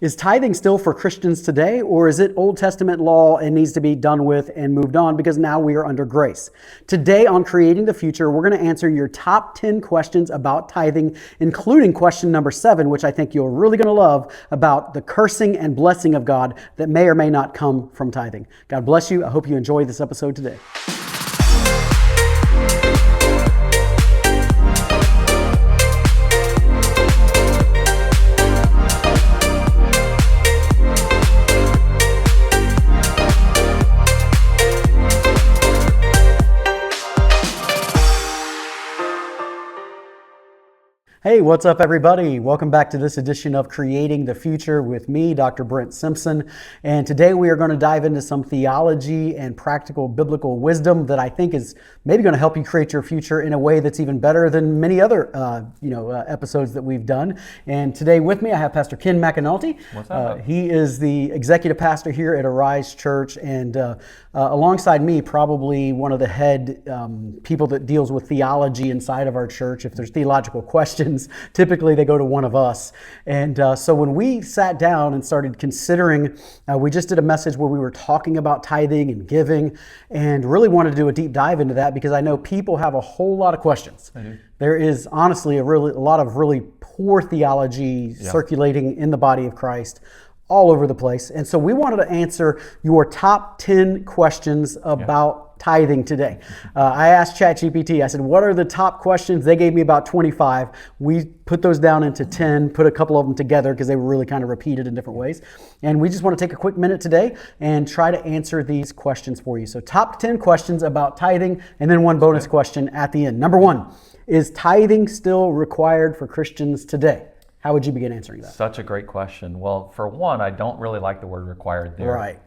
Is tithing still for Christians today, or is it Old Testament law and needs to be done with and moved on because now we are under grace? Today on Creating the Future, we're going to answer your top 10 questions about tithing, including question number 7, which I think you're really going to love, about the cursing and blessing of God that may or may not come from tithing. God bless you. I hope you enjoy this episode today. Hey, what's up, everybody? Welcome back to this edition of Creating the Future with me, Dr. Brent Simpson. And today we are going to dive into some theology and practical biblical wisdom that I think is maybe going to help you create your future in a way that's even better than many other episodes that we've done. And today with me, I have Pastor Ken McAnulty. What's up? He is the executive pastor here at Arise Church, and alongside me, probably one of the head people that deals with theology inside of our church. If there's theological questions, typically they go to one of us. And so when we sat down and started considering, we just did a message where we were talking about tithing and giving, and really wanted to do a deep dive into that because I know people have a whole lot of questions. There is honestly a lot of really poor theology circulating in the body of Christ all over the place. And so we wanted to answer your top 10 questions about tithing today. I asked ChatGPT, I said, what are the top questions? They gave me about 25. We put those down into 10, put a couple of them together because they were really kind of repeated in different ways. And we just want to take a quick minute today and try to answer these questions for you. So top 10 questions about tithing, and then one bonus question at the end. Number 1, is tithing still required for Christians today? How would you begin answering that? Such a great question. Well, for one, I don't really like the word required there. Right.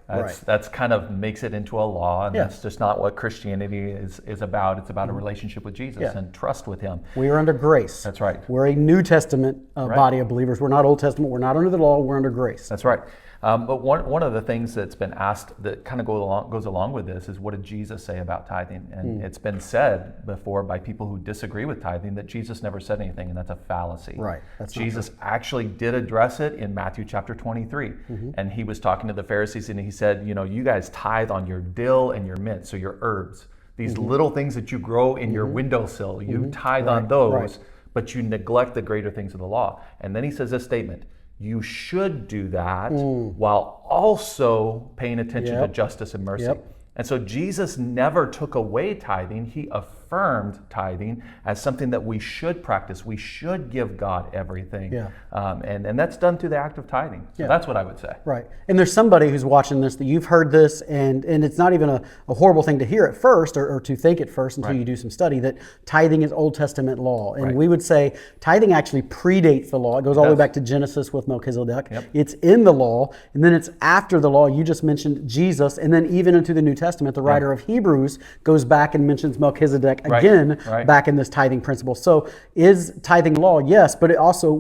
That's kind of makes it into a law, and that's just not what Christianity is about. It's about a relationship with Jesus and trust with Him. We are under grace. That's right. We're a New Testament body of believers. We're not Old Testament. We're not under the law. We're under grace. That's right. But one of the things that's been asked that kind of goes along with this is, what did Jesus say about tithing? And it's been said before by people who disagree with tithing that Jesus never said anything, and that's a fallacy. Right. That's Jesus actually did address it in Matthew chapter 23. And He was talking to the Pharisees, and He said, you guys tithe on your dill and your mint, so your herbs. These little things that you grow in your windowsill, you tithe on those, but you neglect the greater things of the law. And then He says this statement: you should do that while also paying attention to justice and mercy. And so Jesus never took away tithing. He affirmed tithing as something that we should practice. We should give God everything. And that's done through the act of tithing. So that's what I would say. Right. And there's somebody who's watching this that you've heard this, and it's not even a horrible thing to hear at first or to think at first until you do some study, that tithing is Old Testament law. And we would say tithing actually predates the law. It goes all the way back to Genesis with Melchizedek. It's in the law, and then it's after the law. You just mentioned Jesus, and then even into the New Testament, the writer of Hebrews goes back and mentions Melchizedek again back in this tithing principle. So is tithing law? Yes, but it also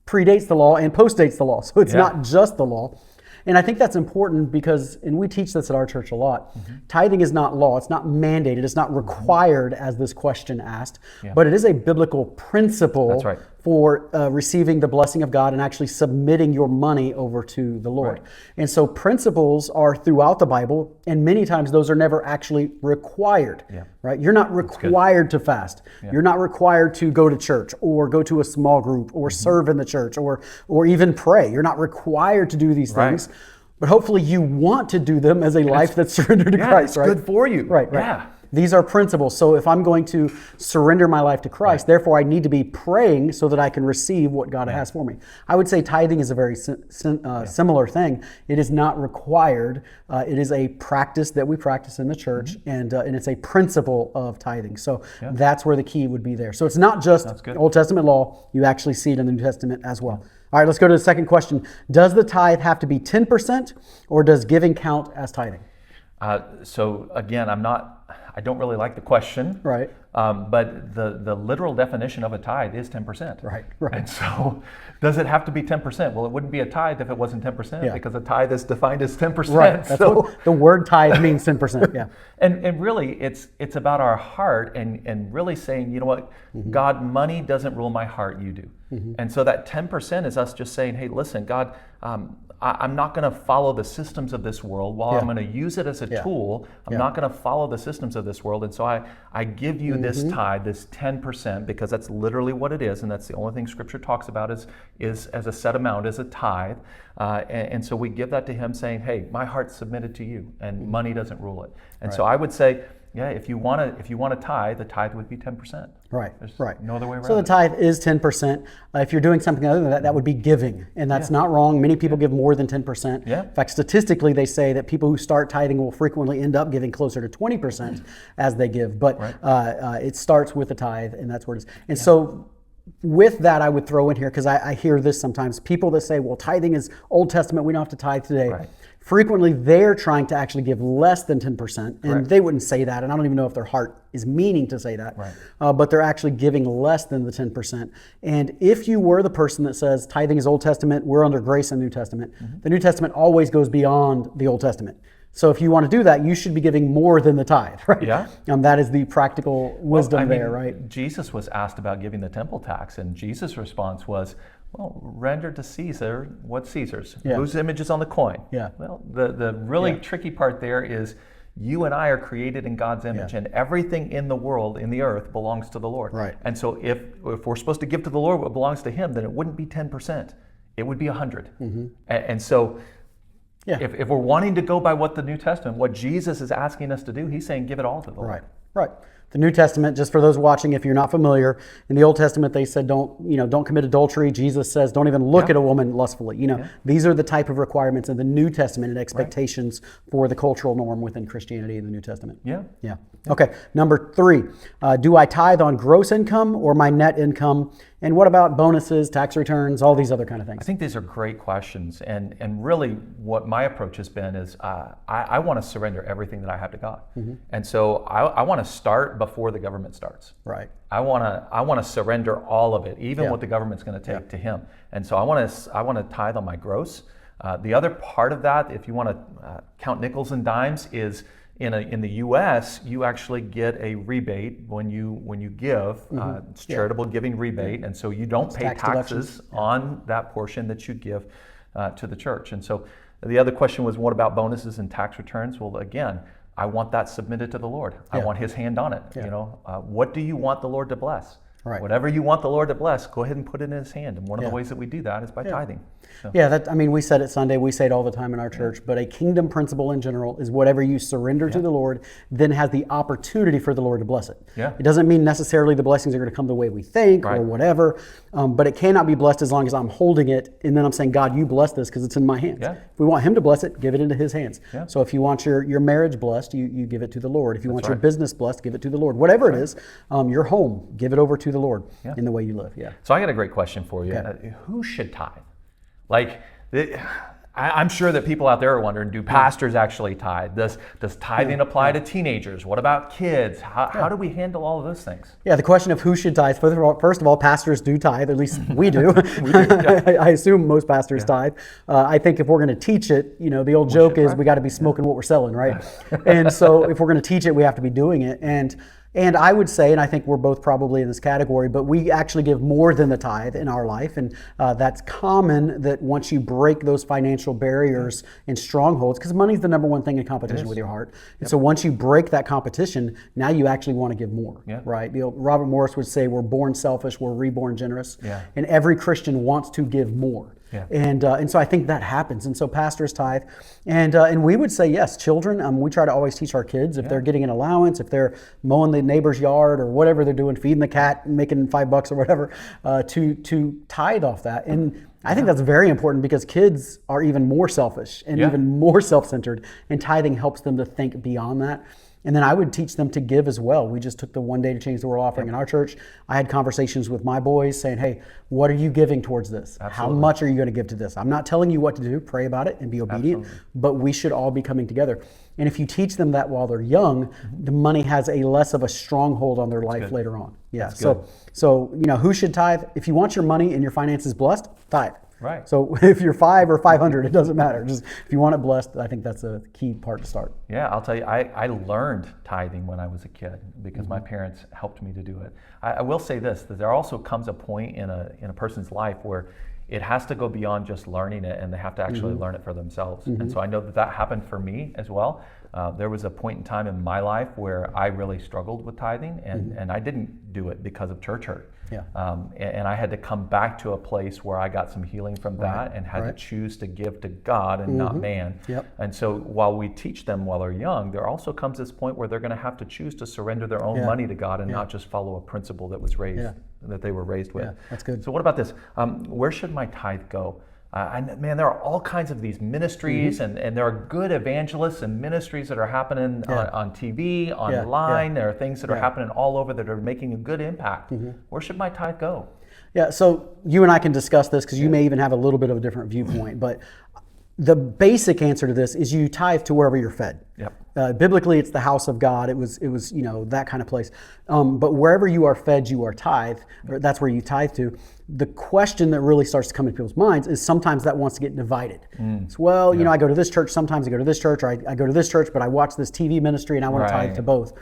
predates the law and postdates the law. So it's not just the law. And I think that's important because, and we teach this at our church a lot, tithing is not law, it's not mandated, it's not required as this question asked, but it is a biblical principle for receiving the blessing of God and actually submitting your money over to the Lord. And so principles are throughout the Bible, and many times those are never actually required. Right? You're not required to fast. You're not required to go to church or go to a small group or serve in the church or even pray. You're not required to do these things. But hopefully you want to do them as a life that's surrendered to Christ. It's good for you. Right. These are principles. So if I'm going to surrender my life to Christ, therefore I need to be praying so that I can receive what God has for me. I would say tithing is a very similar thing. It is not required. It is a practice that we practice in the church, and it's a principle of tithing. So that's where the key would be there. So it's not just Old Testament law. You actually see it in the New Testament as well. All right, let's go to the second question. Does the tithe have to be 10%, or does giving count as tithing? So again, I don't really like the question. Right. But the literal definition of a tithe is 10%. Right. And so does it have to be 10%? Well, it wouldn't be a tithe if it wasn't 10% because a tithe is defined as 10%. Right. That's what the word tithe means, 10%. And really it's about our heart and really saying, you know what, God, money doesn't rule my heart, you do. And so that 10% is us just saying, hey, listen, God, I'm not going to follow the systems of this world. While I'm going to use it as a tool, I'm not going to follow the systems of this world. And so I give you this tithe, this 10%, because that's literally what it is. And that's the only thing Scripture talks about is as a set amount, as a tithe. And so we give that to him saying, hey, my heart's submitted to you, and money doesn't rule it. And so I would say, yeah, if you want to tithe, the tithe would be 10%. Right, There's no other way around So the tithe is 10%. If you're doing something other than that, that would be giving. And that's not wrong. Many people give more than 10%. Yeah. In fact, statistically, they say that people who start tithing will frequently end up giving closer to 20% as they give. But it starts with the tithe, and that's where it is. And so with that, I would throw in here, because I hear this sometimes, people that say, well, tithing is Old Testament, we don't have to tithe today. Right. Frequently, they're trying to actually give less than 10%, and they wouldn't say that, and I don't even know if their heart is meaning to say that, but they're actually giving less than the 10%. And if you were the person that says tithing is Old Testament, we're under grace in the New Testament, the New Testament always goes beyond the Old Testament. So if you want to do that, you should be giving more than the tithe, right? Yeah. That is the practical wisdom there, right? Jesus was asked about giving the temple tax, and Jesus' response was, well, render to Caesar what's Caesar's. Whose image is on the coin? Yeah. Well, the really tricky part there is you and I are created in God's image, and everything in the world, in the earth, belongs to the Lord. Right. And so if we're supposed to give to the Lord what belongs to Him, then it wouldn't be 10%. It would be 100. And so if we're wanting to go by what the New Testament, what Jesus is asking us to do, He's saying give it all to the Lord. Right. The New Testament, just for those watching, if you're not familiar, in the Old Testament they said don't commit adultery. Jesus says don't even look at a woman lustfully. These are the type of requirements in the New Testament and expectations for the cultural norm within Christianity in the New Testament. Yeah. Okay. Number 3, do I tithe on gross income or my net income? And what about bonuses, tax returns, all these other kind of things? I think these are great questions. And really what my approach has been is I want to surrender everything that I have to God. And so I want to start before the government starts. Right. I want to surrender all of it, even what the government's going to take to Him. And so I want to tithe on my gross. The other part of that, if you want to count nickels and dimes, is in the U.S. you actually get a rebate when you give. It's charitable giving rebate, and so you don't pay taxes on that portion that you give to the church. And so the other question was, what about bonuses and tax returns? Well, again, I want that submitted to the Lord. I want His hand on it. What do you want the Lord to bless? Right. Whatever you want the Lord to bless, go ahead and put it in His hand. And one of the ways that we do that is by tithing. So. We said it Sunday, we say it all the time in our church, but a kingdom principle in general is whatever you surrender to the Lord, then has the opportunity for the Lord to bless it. It doesn't mean necessarily the blessings are going to come the way we think or whatever, but it cannot be blessed as long as I'm holding it, and then I'm saying, God, you bless this because it's in my hands. If we want Him to bless it, give it into His hands. So if you want your marriage blessed, you give it to the Lord. If you want your business blessed, give it to the Lord. Whatever it is, your home, give it over to the Lord in the way you live. So I got a great question for you. Who should tithe? I'm sure that people out there are wondering, do pastors actually tithe? Does tithing apply to teenagers? What about kids? How do we handle all of those things? The question of who should tithe, first of all, pastors do tithe, at least we do. I assume most pastors tithe. I think if we're going to teach it, the old joke is we got to be smoking what we're selling, right? And so if we're going to teach it, we have to be doing it. And I would say, and I think we're both probably in this category, but we actually give more than the tithe in our life. And that's common that once you break those financial barriers and strongholds, because money's the number one thing in competition with your heart. And so once you break that competition, now you actually want to give more, right? Robert Morris would say, we're born selfish, we're reborn generous. And every Christian wants to give more. And so I think that happens. And so pastors tithe. And we would say, yes, children, we try to always teach our kids, if they're getting an allowance, if they're mowing the neighbor's yard or whatever they're doing, feeding the cat, making $5 or whatever, to tithe off that. And I think that's very important because kids are even more selfish and even more self-centered, and tithing helps them to think beyond that. And then I would teach them to give as well. We just took the One Day to Change the World offering in our church. I had conversations with my boys saying, hey, what are you giving towards this? How much are you going to give to this? I'm not telling you what to do. Pray about it and be obedient, but we should all be coming together. And if you teach them that while they're young, the money has a less of a stronghold on their life later on. So who should tithe? If you want your money and your finances blessed, tithe. Right. So if you're 5 or 500, it doesn't matter. Just if you want it blessed, I think that's a key part to start. Yeah, I'll tell you, I learned tithing when I was a kid because my parents helped me to do it. I will say this, that there also comes a point in a person's life where it has to go beyond just learning it, and they have to actually learn it for themselves. And so I know that happened for me as well. There was a point in time in my life where I really struggled with tithing, and I didn't do it because of church hurt. Yeah. And I had to come back to a place where I got some healing from that and had to choose to give to God and not man. Yep. And so while we teach them while they're young, there also comes this point where they're going to have to choose to surrender their own money to God and not just follow a principle that was raised, that they were raised with. Yeah, that's good. So what about this? Where should my tithe go? Man, there are all kinds of these ministries, and there are good evangelists and ministries that are happening on TV, online. There are things that are happening all over that are making a good impact. Where should my tithe go? Yeah, so you and I can discuss this because you may even have a little bit of a different viewpoint, but the basic answer to this is you tithe to wherever you're fed. Yep. Biblically, it's the house of God. It was that kind of place. But wherever you are fed, you are tithe. Or that's where you tithe to. The question that really starts to come into people's minds is sometimes that wants to get divided. So, I go to this church. Sometimes I go to this church, or I go to this church, but I watch this TV ministry and I want to tithe to both.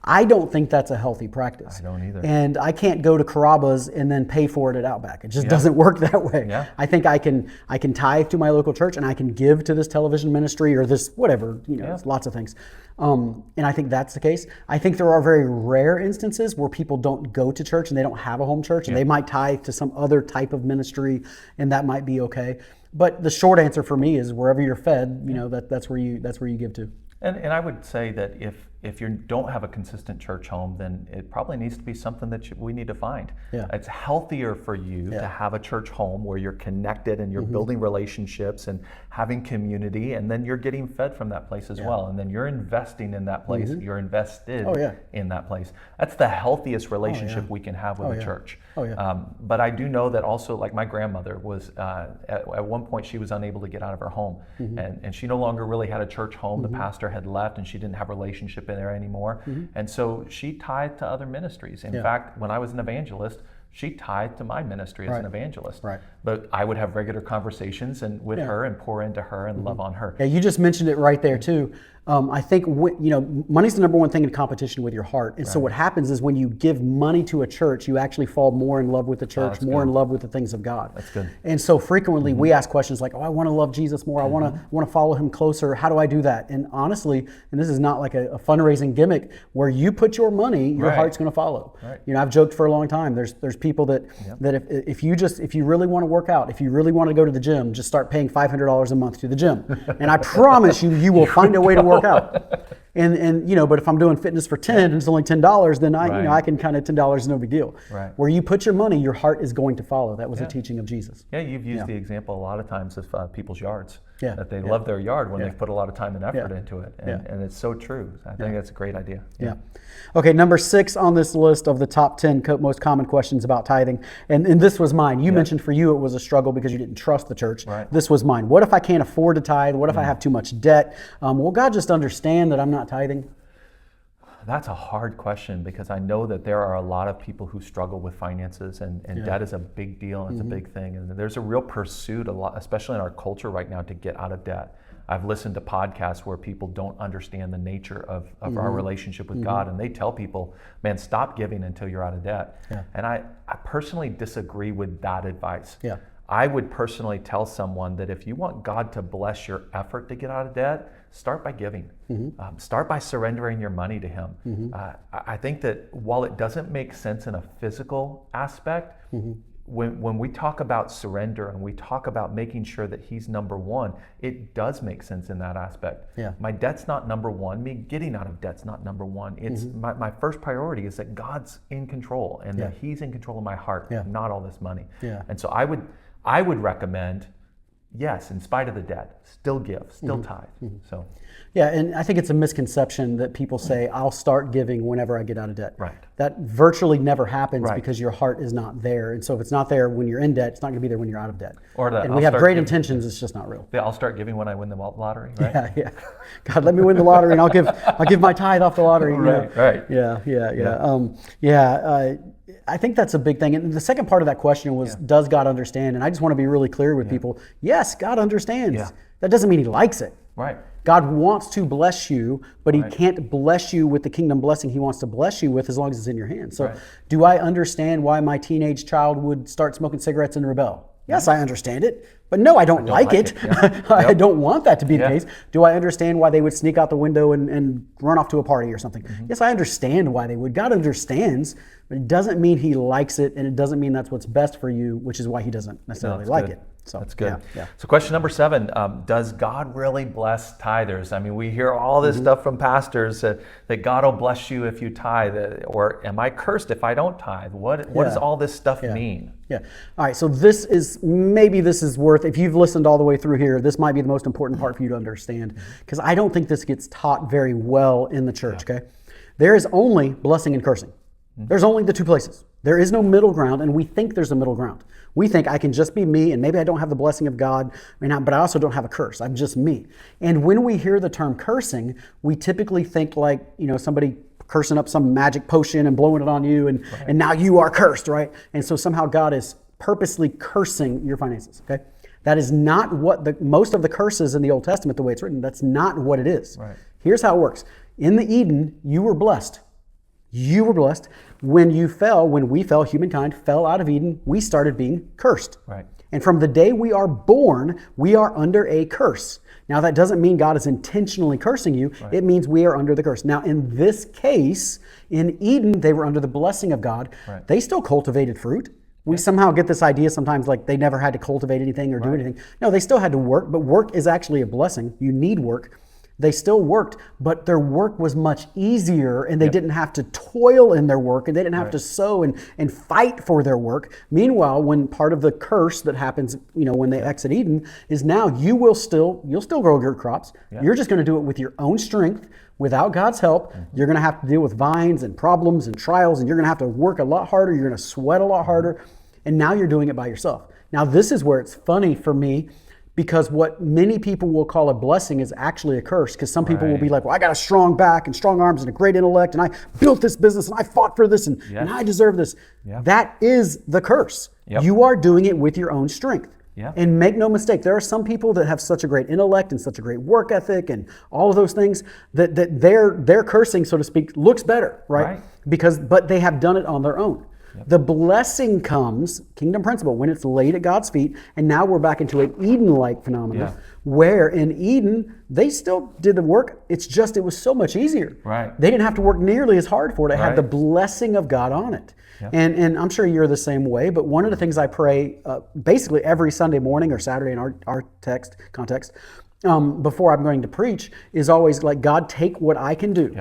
I don't think that's a healthy practice. I don't either. And I can't go to Carrabba's and then pay for it at Outback. It just doesn't work that way. Yeah. I think I can tithe to my local church, and I can give to this television ministry or this whatever, lots of things. And I think that's the case. I think there are very rare instances where people don't go to church and they don't have a home church, and they might tithe to some other type of ministry, and that might be okay. But the short answer for me is wherever you're fed, that's where you give to. And I would say that if you don't have a consistent church home, then it probably needs to be something that we need to find. Yeah. It's healthier for you to have a church home where you're connected and you're building relationships and having community, and then you're getting fed from that place as well. And then you're investing in that place. You're invested in that place. That's the healthiest relationship we can have with a church. But I do know that also, like my grandmother was, at one point she was unable to get out of her home, and she no longer really had a church home. The pastor had left, and she didn't have a relationship in there anymore. And so she tithed to other ministries. In fact, when I was an evangelist, she tithed to my ministry as an evangelist. Right. But I would have regular conversations with her and pour into her and love on her. Yeah, you just mentioned it right there too. I think money's the number one thing in competition with your heart. And so what happens is when you give money to a church, you actually fall more in love with the church, more in love with the things of God. That's good. And so frequently we ask questions like, I want to love Jesus more. I want to follow him closer. How do I do that? And honestly, and this is not like a fundraising gimmick, where you put your money, your heart's going to follow. Right. I've joked for a long time. There's people that if you really want to work out, if you really want to go to the gym, just start paying $500 a month to the gym. And I promise you will find a way to work out. And but if I'm doing fitness for 10 and it's only $10, then I can kind of $10 is no big deal. Right. Where you put your money, your heart is going to follow. That was a teaching of Jesus. Yeah, you've used the example a lot of times of people's yards. Yeah. That they love their yard when they've put a lot of time and effort into it. And it's so true. I think that's a great idea. Yeah. Okay, number 6 on this list of the top 10 most common questions about tithing. And this was mine. You mentioned for you it was a struggle because you didn't trust the church. Right. This was mine. What if I can't afford to tithe? What if I have too much debt? Will God just understand that I'm not tithing? That's a hard question, because I know that there are a lot of people who struggle with finances, and debt is a big deal. It's a big thing. And there's a real pursuit, especially in our culture right now, to get out of debt. I've listened to podcasts where people don't understand the nature of our relationship with God, and they tell people, man, stop giving until you're out of debt. Yeah. And I personally disagree with that advice. Yeah. I would personally tell someone that if you want God to bless your effort to get out of debt, start by giving. Start by surrendering your money to Him. I think that while it doesn't make sense in a physical aspect, when we talk about surrender and we talk about making sure that He's number one, it does make sense in that aspect. Yeah. My debt's not number one. Me getting out of debt's not number one. It's my first priority is that God's in control, and that He's in control of my heart, not all this money. Yeah. And so I would recommend, yes, in spite of the debt, still give, still tithe. So, yeah, and I think it's a misconception that people say, I'll start giving whenever I get out of debt. Right. That virtually never happens because your heart is not there. And so if it's not there when you're in debt, it's not going to be there when you're out of debt. And we have great intentions, it's just not real. Yeah, I'll start giving when I win the lottery, right? Yeah. God, let me win the lottery, and I'll give my tithe off the lottery. Right. Yeah. I think that's a big thing. And the second part of that question was, does God understand? And I just want to be really clear with people. Yes, God understands. Yeah. That doesn't mean he likes it. Right. God wants to bless you, but he can't bless you with the kingdom blessing he wants to bless you with as long as it's in your hands. So do I understand why my teenage child would start smoking cigarettes and rebel? Yes, I understand it. But no, I don't like it. I don't want that to be the case. Do I understand why they would sneak out the window and run off to a party or something? Yes, I understand why they would. God understands, but it doesn't mean he likes it, and it doesn't mean that's what's best for you, which is why he doesn't necessarily like it. So that's good. Yeah. So question number 7, does God really bless tithers? I mean, we hear all this stuff from pastors that God will bless you if you tithe, or am I cursed if I don't tithe? What does all this stuff mean? Yeah. All right. So this is worth, if you've listened all the way through here, this might be the most important part for you to understand, because I don't think this gets taught very well in the church. Okay. There is only blessing and cursing. There's only the two places. There is no middle ground, and we think there's a middle ground. We think I can just be me, and maybe I don't have the blessing of God, but I also don't have a curse. I'm just me. And when we hear the term cursing, we typically think like, somebody cursing up some magic potion and blowing it on you, and now you are cursed, right? And so somehow God is purposely cursing your finances, okay? That is not what most of the curses in the Old Testament, the way it's written, that's not what it is. Right. Here's how it works. In the Eden, you were blessed. You were blessed. When we fell, humankind fell out of Eden, we started being cursed. Right. And from the day we are born, we are under a curse. Now, that doesn't mean God is intentionally cursing you. Right. It means we are under the curse. Now, in this case, in Eden, they were under the blessing of God. Right. They still cultivated fruit. We somehow get this idea sometimes like they never had to cultivate anything or do anything. No, they still had to work, but work is actually a blessing. You need work. They still worked, but their work was much easier, and they didn't have to toil in their work, and they didn't have to sow and fight for their work. Meanwhile, when part of the curse that happens, when they exit Eden, is now you'll still grow your crops. You're just going to do it with your own strength, without God's help. You're going to have to deal with vines and problems and trials, and you're going to have to work a lot harder. You're going to sweat a lot harder, and now you're doing it by yourself. Now, this is where it's funny for me, because what many people will call a blessing is actually a curse, because some people will be like, well, I got a strong back and strong arms and a great intellect, and I built this business and I fought for this and I deserve this. That is the curse. You are doing it with your own strength. And make no mistake, there are some people that have such a great intellect and such a great work ethic and all of those things that their cursing, so to speak, looks better, right? But they have done it on their own. The blessing comes, kingdom principle, when it's laid at God's feet, and now we're back into an Eden-like phenomenon, where in Eden, they still did the work, it's just it was so much easier. They didn't have to work nearly as hard for it. It had the blessing of God on it. And I'm sure you're the same way, but one of the things I pray basically every Sunday morning or Saturday in our context, before I'm going to preach, is always like, God, take what I can do.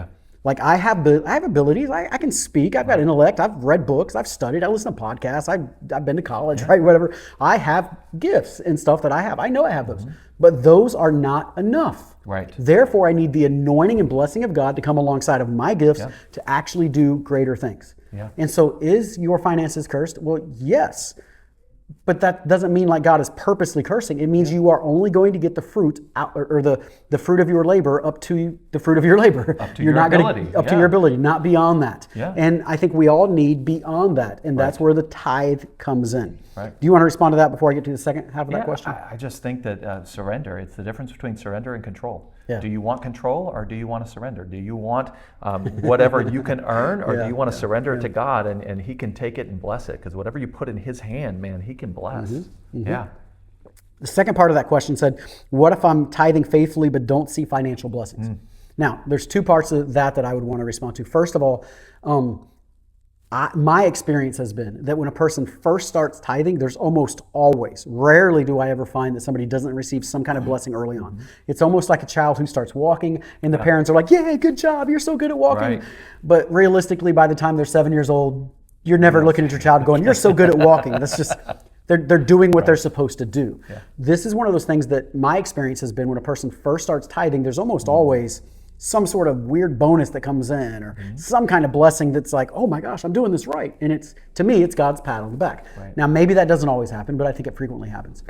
Like I have abilities. I can speak. I've got intellect. I've read books. I've studied. I listen to podcasts. I've been to college, right? Whatever. I have gifts and stuff that I have. I know I have those, but those are not enough. Therefore, I need the anointing and blessing of God to come alongside of my gifts to actually do greater things. And so, is your finances cursed? Well, yes. But that doesn't mean like God is purposely cursing. It means you are only going to get the fruit out, or the fruit of your labor up to the fruit of your labor. Up to your ability. To your ability, not beyond that. And I think we all need beyond that. And that's where the tithe comes in. Do you want to respond to that before I get to the second half of that question? I just think that surrender, it's the difference between surrender and control. Do you want control, or do you want to surrender? Do you want whatever you can earn, or do you want to surrender it to God and He can take it and bless it? Because whatever you put in His hand, man, He can bless. The second part of that question said, what if I'm tithing faithfully but don't see financial blessings? Now, there's two parts of that I would want to respond to. First of all, my experience has been that when a person first starts tithing, there's almost always, rarely do I ever find that somebody doesn't receive some kind of blessing early on. It's almost like a child who starts walking and the parents are like, yeah, good job, you're so good at walking. But realistically, by the time they're 7 years old, you're never looking at your child going, you're so good at walking. That's just, they're doing what they're supposed to do. This is one of those things that my experience has been when a person first starts tithing, there's almost always some sort of weird bonus that comes in, or some kind of blessing that's like, oh my gosh, I'm doing this right. And to me, it's God's pat on the back. Now, maybe that doesn't always happen, but I think it frequently happens.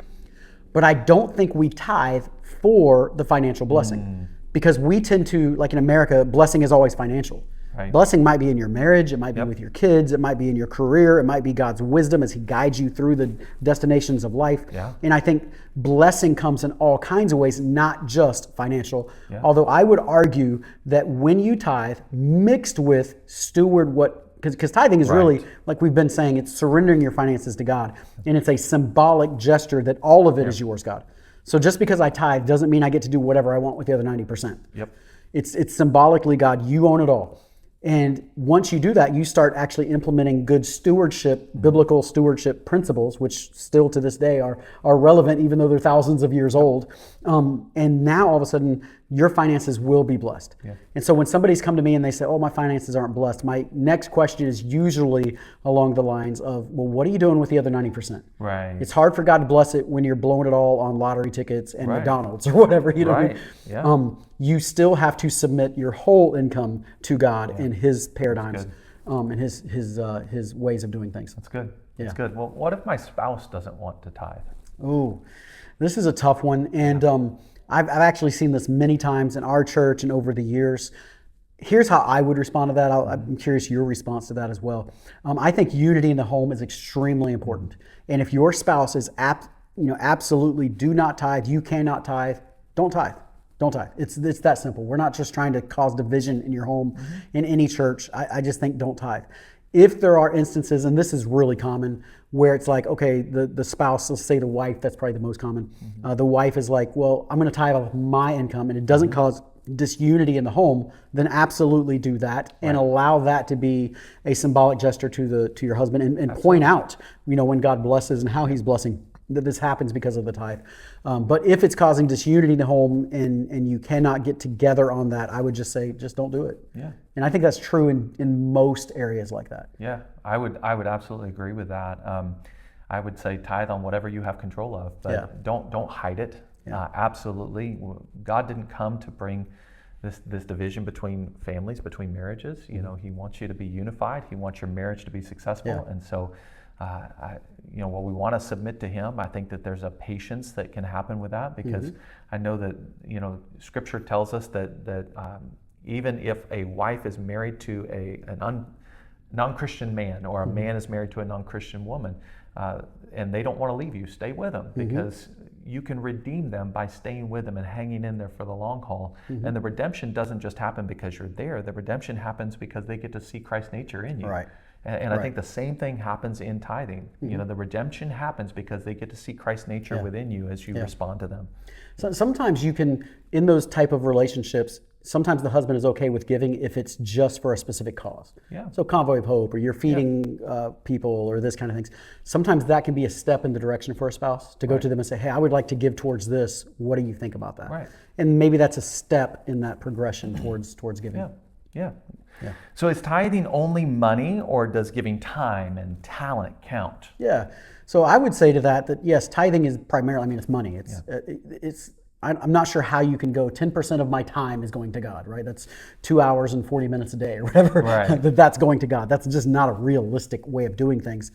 But I don't think we tithe for the financial blessing, because we tend to, like in America, blessing is always financial. Right. Blessing might be in your marriage, it might be with your kids, it might be in your career, it might be God's wisdom as he guides you through the destinations of life. Yeah. And I think blessing comes in all kinds of ways, not just financial. Yeah. Although I would argue that when you tithe mixed with steward because tithing is really, like we've been saying, it's surrendering your finances to God. And it's a symbolic gesture that all of it is yours, God. So just because I tithe doesn't mean I get to do whatever I want with the other 90%. Yep. It's symbolically, God, you own it all. And once you do that, you start actually implementing good stewardship, biblical stewardship principles, which still to this day are relevant, even though they're thousands of years old. And now all of a sudden, your finances will be blessed. Yeah. And so when somebody's come to me and they say, oh, my finances aren't blessed, my next question is usually along the lines of, well, what are you doing with the other 90%? Right. It's hard for God to bless it when you're blowing it all on lottery tickets and McDonald's or whatever, you know what I mean? Yeah. You still have to submit your whole income to God and his paradigms and his ways of doing things. That's good. That's good. Well, what if my spouse doesn't want to tithe? Oh, this is a tough one. And I've actually seen this many times in our church and over the years. Here's how I would respond to that. I'm curious your response to that as well. I think unity in the home is extremely important. And if your spouse is absolutely do not tithe, you cannot tithe, don't tithe. Don't tithe. It's that simple. We're not just trying to cause division in your home, in any church. I just think don't tithe. If there are instances, and this is really common, where it's like, okay, the spouse, let's say the wife, that's probably the most common. The wife is like, well, I'm going to tithe off my income, and it doesn't cause disunity in the home, then absolutely do that and allow that to be a symbolic gesture to your husband and point out, when God blesses and how he's blessing, that this happens because of the tithe. But if it's causing disunity in the home and you cannot get together on that, I would just say, just don't do it. Yeah. And I think that's true in most areas like that. Yeah, I would absolutely agree with that. I would say tithe on whatever you have control of, but don't hide it. Absolutely. God didn't come to bring this division between families, between marriages. He wants you to be unified. He wants your marriage to be successful. And so we want to submit to him. I think that there's a patience that can happen with that, because I know that, Scripture tells us that even if a wife is married to a non-Christian man, or a man is married to a non-Christian woman, and they don't want to leave you, stay with them, because you can redeem them by staying with them and hanging in there for the long haul. And the redemption doesn't just happen because you're there. The redemption happens because they get to see Christ's nature in you. Right. And I think the same thing happens in tithing. The redemption happens because they get to see Christ's nature within you as you respond to them. So sometimes you can, in those type of relationships, sometimes the husband is okay with giving if it's just for a specific cause. Yeah. So Convoy of Hope, or you're feeding people, or this kind of things. Sometimes that can be a step in the direction for a spouse to go to them and say, hey, I would like to give towards this. What do you think about that? Right. And maybe that's a step in that progression towards giving. Yeah. So is tithing only money, or does giving time and talent count? Yeah. So I would say to that yes, tithing is primarily, it's money. I'm not sure how you can go 10% of my time is going to God, right? That's 2 hours and 40 minutes a day or whatever. Right. That's going to God. That's just not a realistic way of doing things.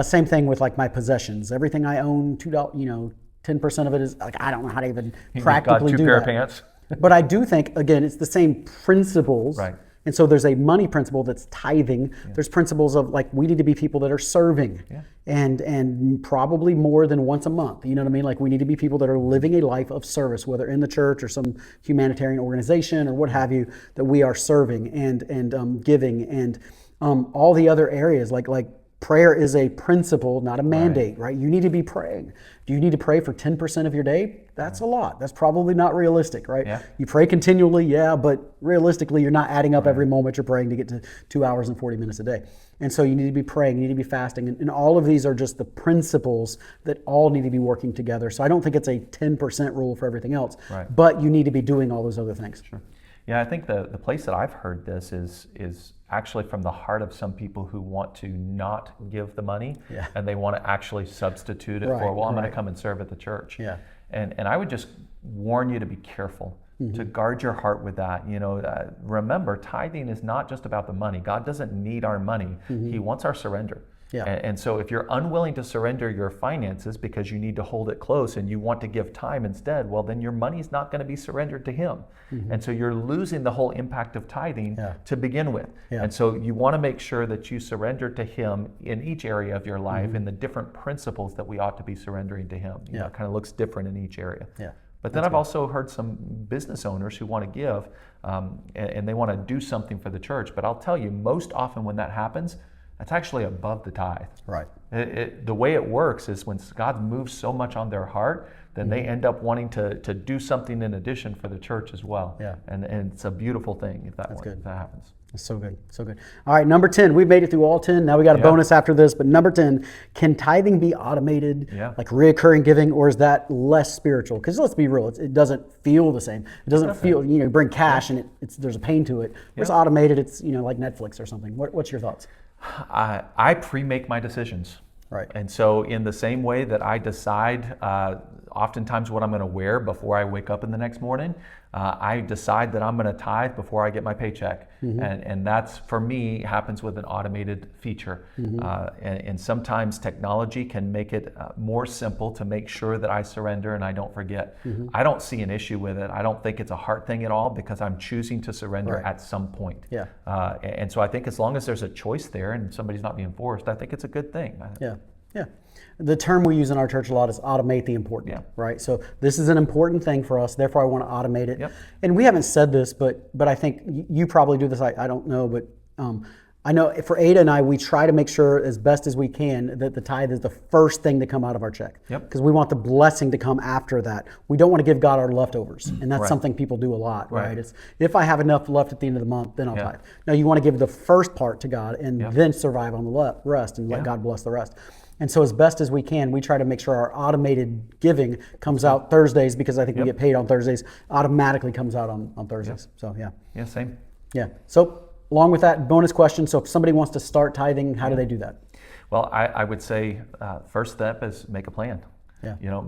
Same thing with like my possessions. Everything I own, $2, 10% of it is like, I don't know how to even practically do that. Got 2 pair of pants. But I do think, again, it's the same principles. Right. And so there's a money principle that's tithing. There's principles of like, we need to be people that are serving and probably more than once a month. You know what I mean? Like, we need to be people that are living a life of service, whether in the church or some humanitarian organization or what have you, that we are serving and giving and all the other areas like prayer is a principle, not a mandate, right? You need to be praying. Do you need to pray for 10% of your day? That's a lot. That's probably not realistic, right? Yeah. You pray continually, but realistically, you're not adding up every moment you're praying to get to 2 hours and 40 minutes a day. And so you need to be praying, you need to be fasting, and all of these are just the principles that all need to be working together. So I don't think it's a 10% rule for everything else, but you need to be doing all those other things. Sure. Yeah, I think the place that I've heard this is actually from the heart of some people who want to not give the money, and they want to actually substitute it for, I'm going to come and serve at the church. Yeah. And I would just warn you to be careful, to guard your heart with that. Remember, tithing is not just about the money. God doesn't need our money. He wants our surrender. Yeah. And so if you're unwilling to surrender your finances because you need to hold it close and you want to give time instead, well, then your money's not going to be surrendered to him. And so you're losing the whole impact of tithing to begin with. And so you want to make sure that you surrender to him in each area of your life and the different principles that we ought to be surrendering to him. You know, it kind of looks different in each area. But then I've also heard some business owners who want to give and they want to do something for the church. But I'll tell you, most often when that happens, that's actually above the tithe. Right. The way it works is when God moves so much on their heart, then they end up wanting to do something in addition for the church as well. And it's a beautiful thing if that happens. That's so good, so good. All right, number 10. We've made it through all 10. Now we got a bonus after this, but number 10, can tithing be automated, like reoccurring giving, or is that less spiritual? Because let's be real, it doesn't feel the same. It doesn't feel, you bring cash and there's a pain to it. It's automated, it's like Netflix or something. What's your thoughts? I pre-make my decisions. Right. And so in the same way that I decide oftentimes what I'm going to wear before I wake up in the next morning, I decide that I'm going to tithe before I get my paycheck. And that's, for me, happens with an automated feature. And sometimes technology can make it more simple to make sure that I surrender and I don't forget. I don't see an issue with it. I don't think it's a hard thing at all because I'm choosing to surrender at some point. And so I think as long as there's a choice there and somebody's not being forced, I think it's a good thing. Yeah. The term we use in our church a lot is automate the important, right? So this is an important thing for us, therefore I want to automate it. And we haven't said this, but I think you probably do this, I don't know, but I know for Ada and I, we try to make sure as best as we can that the tithe is the first thing to come out of our check. Because we want the blessing to come after that. We don't want to give God our leftovers, and that's something people do a lot, right? It's if I have enough left at the end of the month, then I'll tithe. No, you want to give the first part to God and then survive on the rest and let God bless the rest. And so as best as we can, we try to make sure our automated giving comes out Thursdays, because I think we get paid on Thursdays, automatically comes out on Thursdays. So Yeah, same. Yeah. So along with that, bonus question. So if somebody wants to start tithing, how do they do that? Well, I would say first step is make a plan.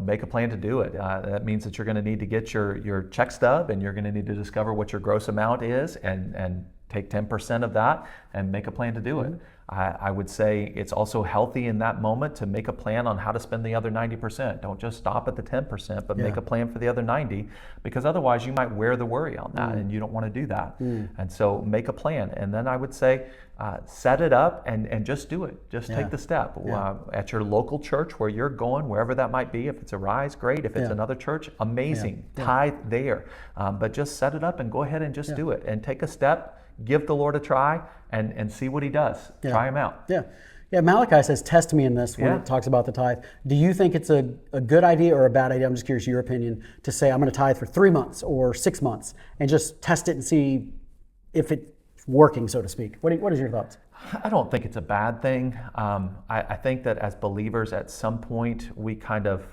Make a plan to do it. That means that you're going to need to get your check stub, and you're going to need to discover what your gross amount is and take 10% of that and make a plan to do it. I would say it's also healthy in that moment to make a plan on how to spend the other 90%. Don't just stop at the 10%, but make a plan for the other 90, because otherwise you might wear the worry on that and you don't want to do that. And so make a plan. And then I would say set it up and just do it. Just take the step. At your local church where you're going, wherever that might be, if it's a Rise, great. If it's another church, amazing. Tithe there. But just set it up and go ahead and just do it. And take a step, give the Lord a try, and see what he does. Try him out. Yeah, Malachi says, test me in this when it talks about the tithe. Do you think it's a good idea or a bad idea? I'm just curious your opinion, to say I'm going to tithe for 3 months or 6 months and just test it and see if it's working, so to speak. What is your thoughts? I don't think it's a bad thing. I think that as believers, at some point, we kind of,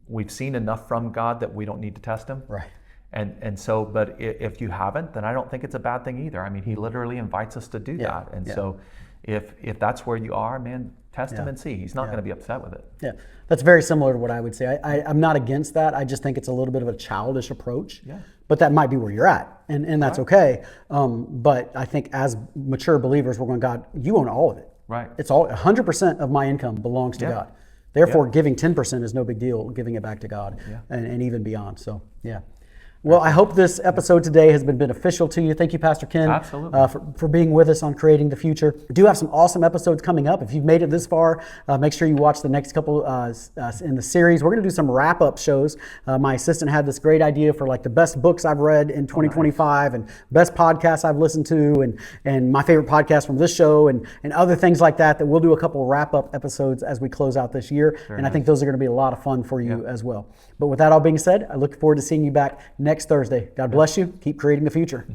we've seen enough from God that we don't need to test him. Right. And so, but if you haven't, then I don't think it's a bad thing either. I mean, he literally invites us to do that. And so if that's where you are, man, test him and see. He's not going to be upset with it. Yeah, that's very similar to what I would say. I'm not against that. I just think it's a little bit of a childish approach. But that might be where you're at, and that's okay. But I think as mature believers, we're going, God, you own all of it. Right. It's all 100% of my income belongs to God. Therefore, giving 10% is no big deal, giving it back to God and even beyond. So, Well, I hope this episode today has been beneficial to you. Thank you, Pastor Ken, for being with us on Creating the Future. We do have some awesome episodes coming up. If you've made it this far, make sure you watch the next couple in the series. We're going to do some wrap-up shows. My assistant had this great idea for like the best books I've read in 2025 and best podcasts I've listened to and my favorite podcast from this show and other things like that we'll do a couple wrap-up episodes as we close out this year. I think those are going to be a lot of fun for you as well. But with that all being said, I look forward to seeing you back next Thursday. God bless you. Keep creating the future.